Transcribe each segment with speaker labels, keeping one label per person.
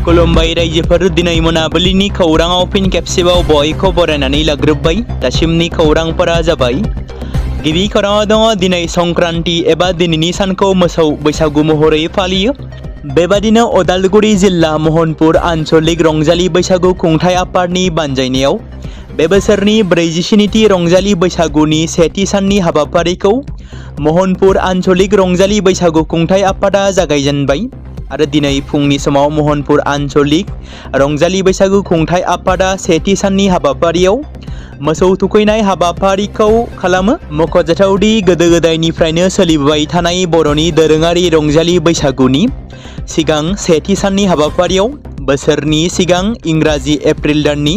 Speaker 1: खुलुमबाय रायजोफोर दिनै मोनाबिलिनि खौराङाव फिन खेबसेबाव बयखौ बरायनानै लाग्रोबाय। दासिमनि खौरांफोरा जाबाय। गिबि खौराङाव दङ दिनै संक्रान्ति एबा दिनैनि सानखौ मोसौ बैसागु महरै फालियो। बेबादिनो उदालगुरि जिल्ला महनपुर आन्चलिक रंजालि बैसागु खुंथाय आफादनि बानजायनायाव बे बोसोरनि 47थि रंजालि बैसागुनि सेथि साननि हाबाफारिखौ महनपुर आन्चलिक रंजालि बैसागु खुंथाय आफादा जागायजेनबाय। आरो दिनै फुंनि समाव महनपुर आन्चलिक रंजालि बैसागु खुंथाय आफादा सेथि साननि हाबाफारियाव मोसौ थुखैनाय हाबाफारिखौ खालामो। मख'जाथावदि गोदो गोदायनिफ्रायनो सोलिबोबाय थानाय बर'नि दोरोङारि रंजालि बैसागुनि सिगां सेथि साननि हाबाफारियाव बोसोरनि सिगां इंराजि एप्रिल दाननि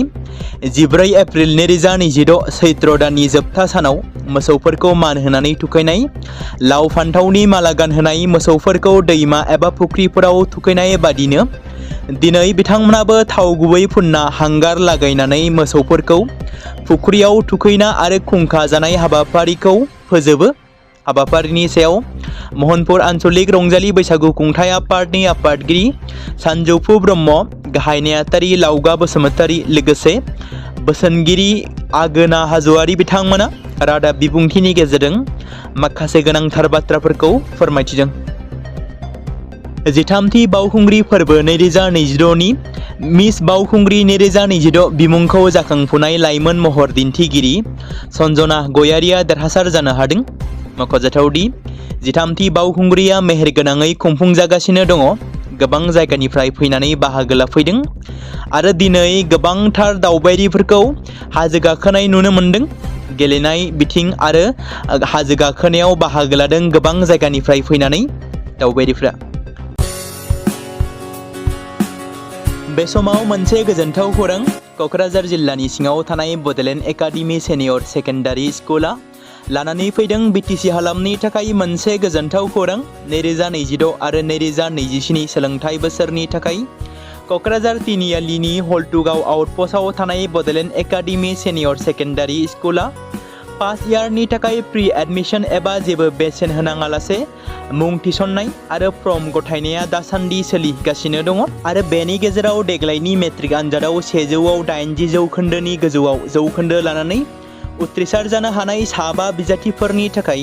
Speaker 1: 14 एप्रिल 2026 सैत्र दाननि जोबथा सानाव मोसौफोरखौ मान होनानै थुखैनाय, लाव फान्थावनि माला गानहोनाय, मोसौफोरखौ दैमा एबा फुख्रिफोराव थुखैनाय बादिनो दिनै बिथांमोनाबो थाव गुबै फुनना हांगार लागायनानै मोसौफोरखौ फुख्रियाव थुखैना आरो खुंखा जानाय हाबाफारिखौ फोजोबो। हाबाफारिनि सायाव महनपुर आन्चलिक रंजालि बैसागु खुंथाय आफादनि आफादगिरि सानजौफु ब्रह्म, गाहाय नेहाथारि लावगा बसुमतारी लोगोसे बोसोनगिरि आगोना हाज'वारि बिथांमोना रादाब बिबुंथिनि गेजेरजों माखासे गोनांथार बाथ्राफोरखौ फोरमायथिदों। 13थि बावखुंग्रि फोरबो 2026नि मिस बावखुंग्रि 2026 बिमुंखौ जाखांफुनाय लाइमोन महर दिन्थिगिरि सन्जना गयारिया देरहासार जानो हादों। मख'जाथावदि 13थि बावखुंग्रिया मेहेरगोनाङै खुंफुंजागासिनो दङ। गोबां जायगानिफ्राय फैनानै बाहागो लाफैदों आरो दिनै गोबांथार दावबायारिफोरखौ हाजो गाखोनाय नुनो मोन्दों। गेलेनाय बिथिं आरो हाजो गाखोनायाव बाहागो लादों गोबां जायगानिफ्राय फैनानै दावबायारिफ्रा। बे समाव मोनसे गोजोनथाव खौरां। क'क्राझार जिल्लानि सिङाव थानाय बड'लेण्ड एकाडेमि सेनियर सेकेन्डारि स्कुला लानानै फैदों बिटिसि हालामनि थाखाय मोनसे गोजोनथाव खौरां। 2026 आरो 2027 सोलोंथाइ बोसोरनि थाखाय क'क्राझार तिनिआलिनि हल्टुगाव आउटपस्टआव थानाय बड'लेण्ड एकाडेमि सेनियर सेकेन्डारि स्कुला फार्स्ट इयारनि थाखाय प्रि एडमिशन एबा जेबो बेसेन होनाङालासे मुं थिसननाय आरो फर्म गथायनाया दासान्दि सोलिगासिनो दङ। आरो बेनि गेजेराव देग्लायनि मेट्रिक आनजादाव 100आव 80 जौखोन्दोनि गोजौआव जौखोन्दो लानानै उथ्रिसार जानो हानाय साबा बिजाथिफोरनि थाखाय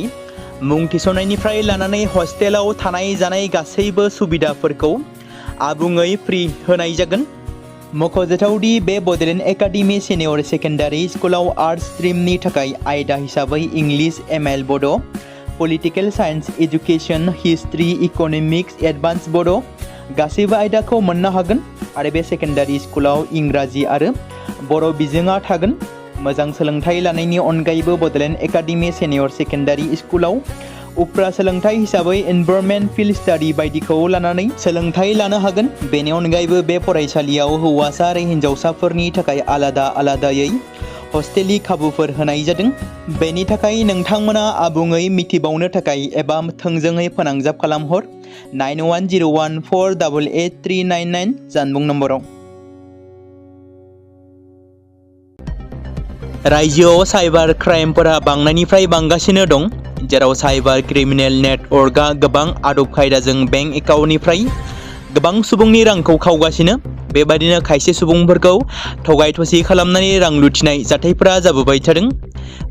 Speaker 1: मुं थिसननायनिफ्राय लानानै हस्टेलाव थानाय जानाय गासैबो सुबिदाफोरखौ आबुङै फ्रि होनाय जागोन। मख'जाथावदि बे बड'लेण्ड एकाडेमि सेनियर सेकेन्डारि स्कुलाव आर्ट्स स्ट्रिमनि थाखाय आयदा हिसाबै इंलिश, एमएल बड', political science, education, history, economics, advance बड' गासैबो आयदाखौ मोननो हागोन। आरो बे सेकेन्डारि स्कुलाव इंराजि आरो बर' बिजोङा थागोन। मोजां सोलोंथाइ लानायनि अनगायैबो बड'लेण्ड एकाडेमि सेनियर सेकेन्डारि स्कुलाव उफ्रा सोलोंथाइ हिसाबै इनभारमेन्ट, फिल्ड स्टाडि बायदिखौ लानानै सोलोंथाइ लानो हागोन। बेनि अनगायैबो बे फरायसालियाव हौवासा आरो हिन्जावसाफोरनि थाखाय आलादा आलादायै हस्टेलनि खाबुफोर होनाय जादों। बेनि थाखाय नोंथांमोना आबुङै मिथिबावनो थाखाय एबा थोंजोङै फोनांजाब खालामहर 9101488399 जानबुं नम्बराव। रायजोआव साइबार क्राइमफोरा बांनायनिफ्राय बांगासिनो दं, जेराव साइबार क्रिमिनेल नेटवर्कआ गोबां आदब खायदाजों बेंक एकाउन्टनिफ्राय गोबां सुबुंनि रांखौ खावगासिनो। बेबादिनो खायसे सुबुंफोरखौ थगाय थसि खालामनानै रां लुथिनाय जाथायफोरा जाबोबाय थादों।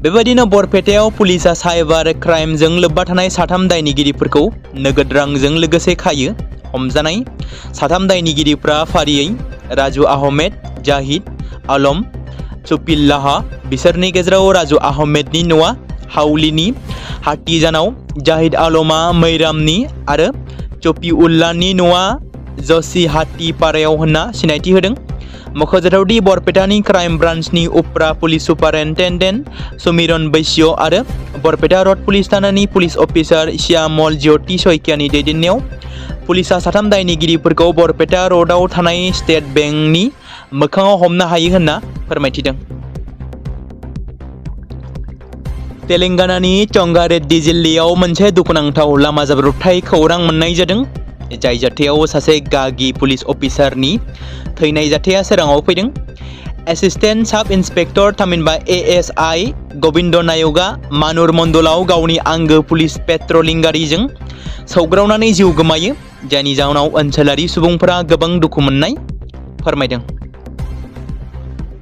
Speaker 1: बेबादिनो बरपेटायाव पुलिसा साइबार क्राइमजों लोब्बा थानाय 3 दायनिगिरिफोरखौ नोगोद रांजों लोगोसे खायो। हमजानाय 3 दायनिगिरिफ्रा फारियै राजु आहमेद, जाहिद आलम, सुपिल्लाहा। बिसोरनि गेजेराव राजु आहमेदनि न'आ हाउलिनि हाटीजानाव, जाहिद आलमा मैरामनि आरो चपिउल्लाहनि न'आ जसीहाटीपारायाव होनना सिनायथि होदों। मख'जाथावदि बरपेटानि क्राइम ब्रान्चनि उफ्रा पुलिस सुपारिनटेन्डेन्ट सुमिरन बैश्य आरो बरपेटा रड पुलिस थानानि पुलिस अफिसार श्यामल ज्योति सयकियानि दैदेननायाव पुलिसा 3 दायनिगिरिफोरखौ बरपेटा रडआव थानाय स्टेट बेंकनि मोखाङाव हमनो हायो होनना फोरमायथिदों। तेलेंगानानि चंगारेड्डी जिल्लायाव मोनसे दुखुनांथाव लामा जाब्रबथाय खौरां मोननाय जादों। जाय जाथायाव सासे गागि पुलिस अफिसारनि थैनाय जाथाया सोराङाव फैदों। एसिस्टेन्ट साब इन्सपेक्टर थामहिनबा ASI गबिन्द नायकआ मानुर मण्डलाव गावनि आंगो पुलिस पेट्रलिं गारिजों सौग्रावनानै जिउ गोमायो। जायनि जाउनाव ओनसोलारि सुबुंफोरा गोबां दुखु मोननाय फोरमायदों।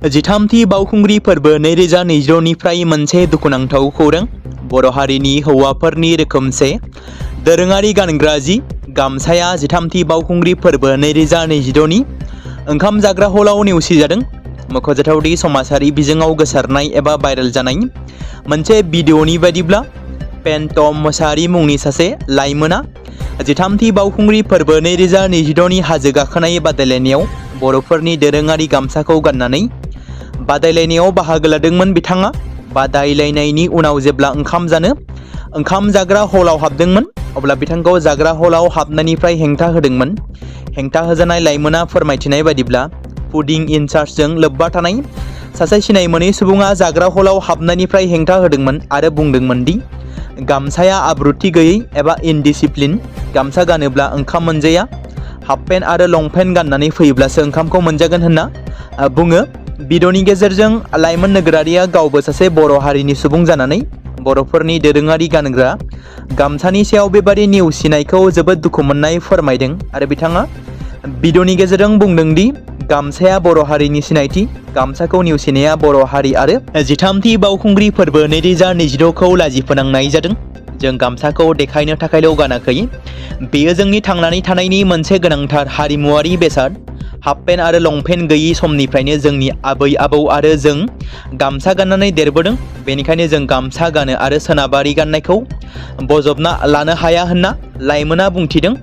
Speaker 1: 13थि बावखुंग्रि फोरबो 2022 निफ्राय मोनसे दुखुनांथाव खौरां। बर' हारिनि हौवाफोरनि रोखोमसे दोरोङारि गानग्रा जि गामसाया 13थि बावखुंग्रि फोरबो 2022 नि ओंखाम जाग्रा हलाव नेवसिजादों। मख'जाथावदि समाजारि बिजोङाव गोसारनाय एबा भाइरेल जानाय मोनसे भिडिअ'नि बायदिब्ला पेन्टम मोसाहारि मुंनि सासे लाइमोना 13थि बावखुंग्रि फोरबो 2022 नि हाजो गाखोनाय बादायलायनायाव बर'फोरनि दोरोङारि गामसाखौ गाननानै बादायलायनायाव बाहागो लादोंमोन। बिथाङा बादायलायनायनि उनाव जेब्ला ओंखाम जाग्रा हलाव हाबदोंमोन अब्ला बिथांखौ जाग्रा हलाव हाबनायनिफ्राय हेंथा होदोंमोन। हेंथा होजानाय लाइमोना फोरमायथिनाय बायदिब्ला फुडिं इनचार्जजों लोब्बा थानाय सासे सिनाय मोनै सुबुङा जाग्रा हलाव हाबनायनिफ्राय हेंथा होदोंमोन आरो बुंदोंमोन दि गामसाया आब्रुथि गैयै एबा इनडिसिप्लिन। गामसा गानोब्ला ओंखाम मोनजाया, हाफ पेन्ट आरो लंपेन्ट गाननानै फैयोब्लासो ओंखामखौ मोनजागोन होनना बुङो। भिडिअ'नि गेजेरजों लाइमोन नोगोरारिया गावबो सासे बर' हारिनि सुबुं जानानै बर'फोरनि दोरोङारि गानग्रा गामसानि सायाव बेबादि नेवसिनायखौ जोबोद दुखु मोननाय फोरमायदों आरो बिथाङा भिडिअ'नि गेजेरजों बुंदों दि गामसाया बर' हारिनि सिनायथि। गामसाखौ नेवसिनाया बर' हारि आरो 13थि बावखुंग्रि फोरबो 2022 खौ लाजि फोनांनाय जादों। जों गामसाखौ देखायनो थाखायल' गानाखै, बेयो जोंनि थांनानै थानायनि मोनसे गोनांथार हारिमुवारि बेसाद। हाफ पेन्ट आरो लंपेन्ट गैयि समनिफ्रायनो जोंनि आबै आबौ आरो जों गामसा गाननानै देरबोदों। बेनिखायनो जों गामसा गानो आरो सोनाबारि गाननायखौ बजबना लानो हाया होनना लाइमोना बुंथिदों।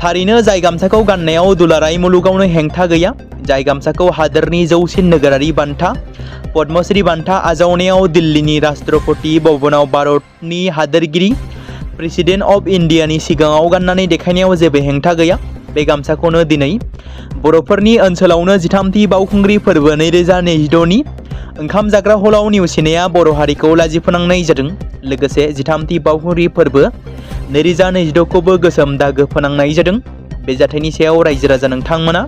Speaker 1: थारैनो जाय गामसाखौ गाननायाव दुलाराय मुलुगावनो हेंथा गैया, जाय गामसाखौ हादोरनि जौसिन नोगोरारि बान्था पद्मश्री बान्था आजावनायाव दिल्लीनि राष्ट्रपति भवनाव भारतनि हादोरगिरि प्रेसिडेन्ट अफ इन्डियानि सिगाङाव गाननानै देखायनायाव जेबो हेंथा गैया, बे गामसाखौनो दिनै बर'फोरनि ओनसोलावनो 13थि बावखुंग्रि फोरबो 2022 नि ओंखाम जाग्रा हलाव नेवसिनाया बर' हारिखौ लाजि फोनांनाय जादों। लोगोसे 13थि बावखुंग्रि फोरबो 2022 खौबो गोसोम दागो फोनांनाय जादों। बे जाथायनि सायाव रायजो राजा नोंथांमोना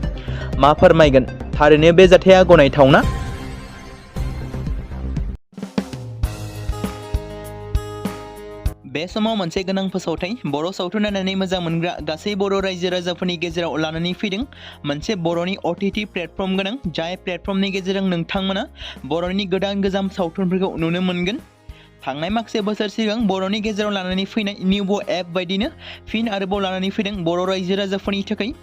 Speaker 1: मा फोरमायगोन? थारैनो बे जाथाया गनायथावना? बे समाव मोनसे गोनां फोसावथाय बर' सावथुन नायनानै मोजां मोनग्रा गासै बर' रायजो राजाफोरनि गेजेराव लानानै फैदों मोनसे बर'नि OTT प्लेटफर्म गोनां, जाय प्लेटफर्मनि गेजेरजों नोंथांमोना बर'नि गोदान गोजाम सावथुनफोरखौ नुनो मोनगोन। थांनाय माखासे बोसोर सिगां बर'नि गेजेराव लानानै फैनाय निउबो एप बायदिनो फिन आरोबाव लानानै फैदों बर' रायजो राजाफोरनि थाखाय।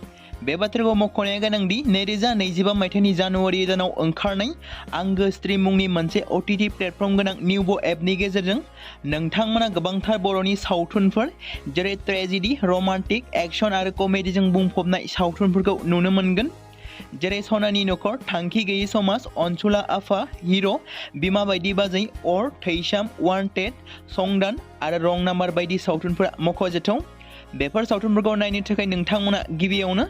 Speaker 1: बे बाथ्राखौ मख'नाया गोनांदि 2025 मायथाइनि जानुवारि दानाव ओंखारनाय आंगो स्ट्रिम मुंनि मोनसे OTT प्लेटफर्म गोनां निउबो एपनि गेजेरजों नोंथांमोना गोबांथार बर'नि सावथुनफोर जेरै ट्रेजेडि, रमान्टिक, एक्शन आरो कमेडिजों बुंफबनाय सावथुनफोरखौ नुनो मोनगोन। जेरै सनानि नखर, थांखि गैयै समाज, अनसुला आफा, हिर', बिमा बायदि बाजै, अर, थैसाम, वान्टेड, संदान आरो रं नाम्बार बायदि सावथुनफोरा मख'जाथाव। बेफोर सावथुनफोरखौ नायनो थाखाय नोंथांमोना गिबियावनो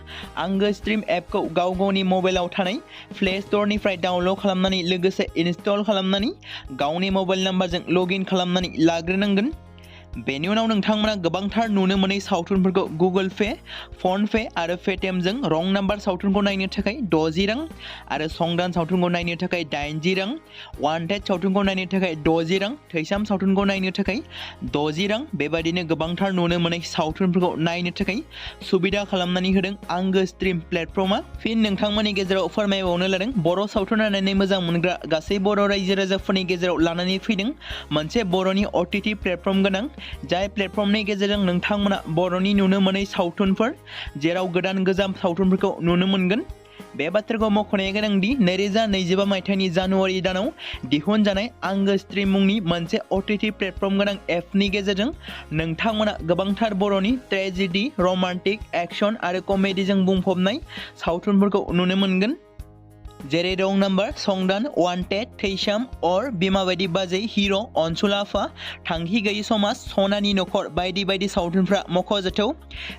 Speaker 1: आंगो स्ट्रिम एपखौ गावनि मबाइलाव थानाय प्ले स्ट'रनिफ्राय डाउनल'ड खालामनानै लोगोसे इनस्टल खालामनानै गावनि मबाइल नाम्बारजों लगइन खालामनानै लाग्रोनांगोन। बेनि उनाव नोंथांमोना गोबांथार नुनो मोनै सावथुनफोरखौ गुगोल पे, फन पे आरो पेटिएमजों रं नाम्बार सावथुनखौ नायनो थाखाय 60 रां आरो संदान सावथुनखौ नायनो थाखाय 80 रां, वान्टेड सावथुनखौ नायनो थाखाय 60 रां, थैसाम सावथुनखौ नायनो थाखाय 60 रां बेबायदिनो गोबांथार नुनो मोनै सावथुनफोरखौ नायनो थाखाय सुबिदा खालामनानै होदों आंगो स्ट्रिम प्लेटफर्मा। फिन नोंथांमोननि गेजेराव फोरमायबावनो लादों बर' सावथुन नायनानै मोजां मोनग्रा गासै बर' रायजो राजाफोरनि गेजेराव लानानै फैदों मोनसे बर'नि OTT प्लेटफर्म गोनां, जाय प्लेटफर्मनि गेजेरजों नोंथांमोना बर'नि नुनो मोनै सावथुनफोर जेराव गोदान गोजाम सावथुनफोरखौ नुनो मोनगोन। बे बाथ्राखौ मख'नाया गोनांदि 2025 मायथाइनि जानुवारि दानाव दिहुनजानाय आंगो स्ट्रिम मुंनि मोनसे OTT प्लेटफर्म गोनां एपनि गेजेरजों नोंथांमोना गोबांथार बर'नि ट्रेजेडि, रमान्टिक, एक्शन आरो कमेडिजों बुंफबनाय सावथुनफोरखौ नुनो मोनगोन। जेरै रं नाम्बार, संदान, वान्टेड, थैसाम, अर, बिमा बायदि बाजै, हिर', अनसुला आफा, थांखि गैयै समाज, सनानि नखर बायदि बायदि सावथुनफ्रा मख'जाथाव।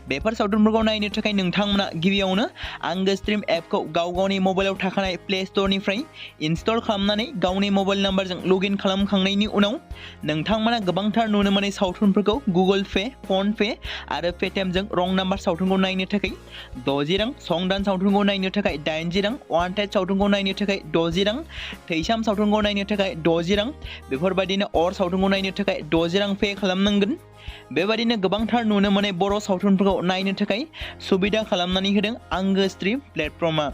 Speaker 1: बेफोर सावथुनफोरखौ नायनो थाखाय नोंथांमोना गिबियावनो आंगो स्ट्रिम एपखौ गावनि मबाइलाव थाखानाय प्ले स्ट'रनिफ्राय इनस्टल खालामनानै गावनि मबाइल नाम्बारजों लगइन खालामखांनायनि उनाव नोंथांमोना गोबांथार नुनो मोनै सावथुनफोरखौ गुगोल पे, फन पे आरो पेटिएमजों रं नाम्बार सावथुनखौ नायनो थाखाय 60 रां, संदान सावथुनखौ नायनो थाखाय 80 रां, वान्टेड सावथुनखौ नायनो थाखाय 60 रां, थैसाम सावथुनखौ नायनो थाखाय 60 रां, बेफोरबायदिनो अर सावथुनखौ नायनो थाखाय 60 रां पे खालामनांगोन। बेबायदिनो गोबांथार नुनो मोननाय बर' सावथुनफोरखौ नायनो थाखाय सुबिदा खालामनानै होदों आंगो स्ट्रीम प्लेटफर्मआ।